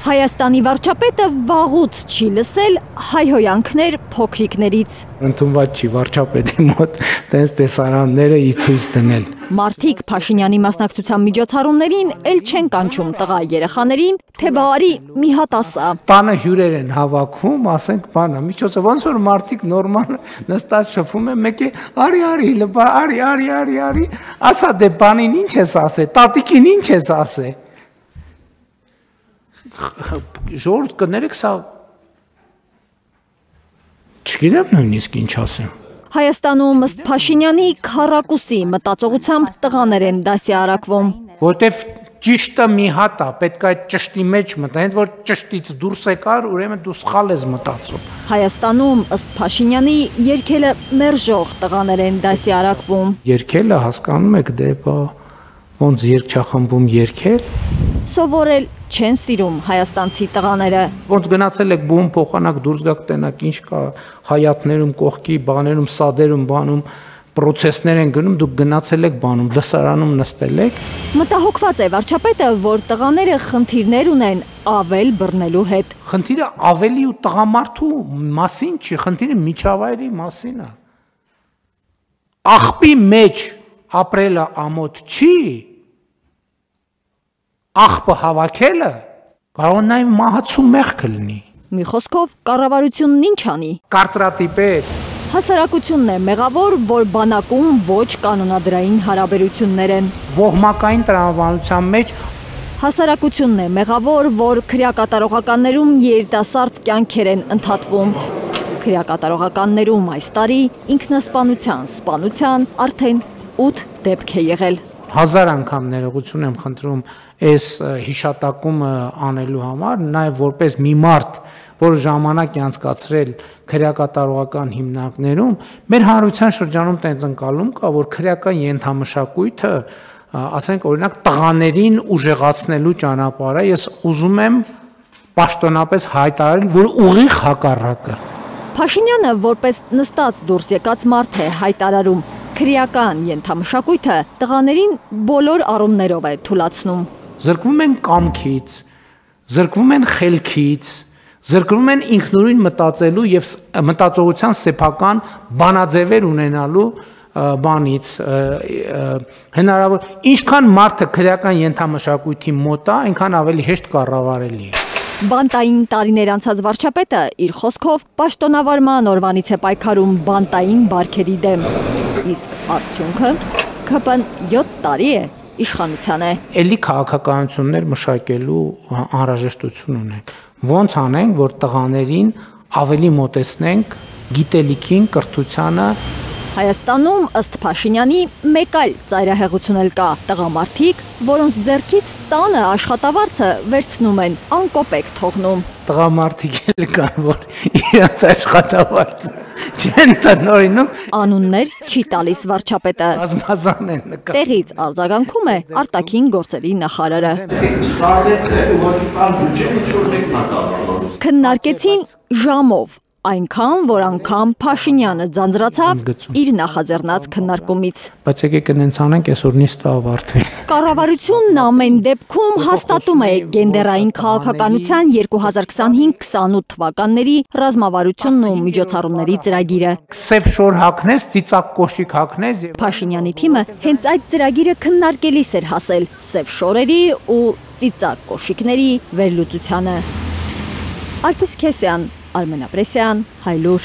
Հայաստանի վարչապետը վաղուց չի լսել հայհոյանքներ փոքրիկներից։ Ընդունված չի վարչապետի մոտ տենց տեսարանները ցույց դնել։ Մարդիկ Փաշինյանի մասնակցության միջոցառումներին էլ չեն կանչում տղա երեխաներին, թե բարի մի հատ ասա։ Բանը հյուրեր են հավաքում, ասենք բանը, միջոցը ոնց որ մարդիկ նորմալ նստած շփում են, մեկը արի, ասա դե բանին ինչ ես ասե, տատիկին ինչ ես ասե։ Ժողովուրդ կներեք, սա չգիտեմ նույնիսկ ինչ ասեմ։ Հայաստանում ըստ Փաշինյանի քառակուսի մտածողությամբ տղաներ են դասյարակվում։ Որտեվ ճիշտը մի հատ է, պետք է այդ ճշտի մեջ մտա, հենց որ ճշտից դուրս եկար, ուրեմն դու սխալ ես մտածում։ Հայաստանում ըստ Փաշինյանի երգելը մերժող տղաներ են դասյարակվում։ Երգելը հասկանում եք, դե բա ոնց երգչախմբում երգել։ Սովորել չեն սիրում հայաստանցի տղաները։ Ոնց գնացել եք բում փոխանակ դուրս գաք տենակ ինչ կա հայատներում կողքի բաներում սադերում բանում պրոցեսներ են գնում դուք գնացել եք բանում լսարանում նստել եք։ Մտահոգված է վարչապետը, որ տղաները խնդիրներ ունեն ավել բռնելու հետ։ Խնդիրը ավելի ու տղամարդու մասին չի, խնդիրը միջավայրի մասին է։ Աղբի մեջ ապրելը ամոթ չի։ Աղբը հավաքելը կարող է նաև մահացու մեղքը լինի։ Մի խոսքով կառավարությունն ինչ անի։ Կարծրատիպեր։ Հասարակությունն է մեղավոր, որ բանակում ոչ կանոնադրային հարաբերություններ են։ Ոհմակային տրամաբանության մեջ Հասարակությունն է մեղավոր, որ քրեակատարողականներում երիտասարդ կյանքեր են ընդհատվում։ Քրեակատարողականներում այս տարի ինքնասպանության սպանության արդեն 8 դեպք է եղել։ 1000 անգամ ներողություն եմ խնդրում այս հիշատակումը անելու համար, նաև որպես մի մարդ, որ ժամանակ է անցկացրել քրեակատարողական հիմնարկներում, մեր հանրության շրջանում տենց ընկալում կա, որ քրեական ենթամշակույթը, ասենք օրինակ տղաներին ուժեղացնելու ճանապարհ է, ես ուզում եմ պաշտոնապես հայտարարել, որ ուղիղ հակառակը։ Փաշինյանը որպես նստած դուրս եկած մարդ է հայտարարում, քրեական ենթամշակույթը տղաներին բոլոր առումներով է թուլացնում։ Զրկվում են կամքից, զրկվում են խելքից, զրկվում են ինքնուրույն մտածելու եւ մտածողության սեփական բանաձևեր ունենալու բանից հնարավոր ինչքան մարդը քրեական ենթամշակույթի մոտ է, այնքան ավելի հեշտ կառավարելի է։ Բանտային տարիներ անցած վարչապետը իր խոսքով պաշտոնավարման օրվանից է պայքարում բանտային բարքերի դեմ։ Իսկ արդյունքը ԿՊ-ն 7 տարի է իշխանության է։ Էլի քաղաքականություններ մշակելու անհրաժեշտություն ունենք։ Ոնց անենք, որ տղաներին ավելի մոտեցնենք գիտելիքին, կրթությանը։ Հայաստանում ըստ Փաշինյանի մեկ այլ ծայրահեղություն էլ կա՝ տղամարդիկ, որոնց ձեռքից տանը աշխատավարձը վերցնում են, անկոպեկ թողնում։ Տղամարդիկ էլ կան, որ իրենց աշխատավարձը չեն տնօրինում։ Անուններ չի տալիս վարչապետը։ Բազմազան են նկատի։ Տեղից արձագանքում է արտաքին գործերի նախարարը։ Քննարկեցին ժամով, այնքան, որ անգամ Փաշինյանը ձանձրացավ իր նախաձեռնած քննարկումից։ Բայց եկեք նենց անենք, այսօր նիստը ավարտվի։ Կառավարությունն ամեն դեպքում հաստատում է գենդերային քաղաքականության 2025-28 թվականների ռազմավարությունն ու միջոցառումների ծրագիրը։ Սև շոր հագնես, ծիծակ կոշիկ հագնես։ Փաշինյանի թիմը հենց այդ ծրագիրը քննարկելիս էր հասել սև շորերի ու ծիծակ կոշիկների վերլուծությանը։ Արփուս Քեսյան, Արմեն Ապրեսյան, Հայլուր։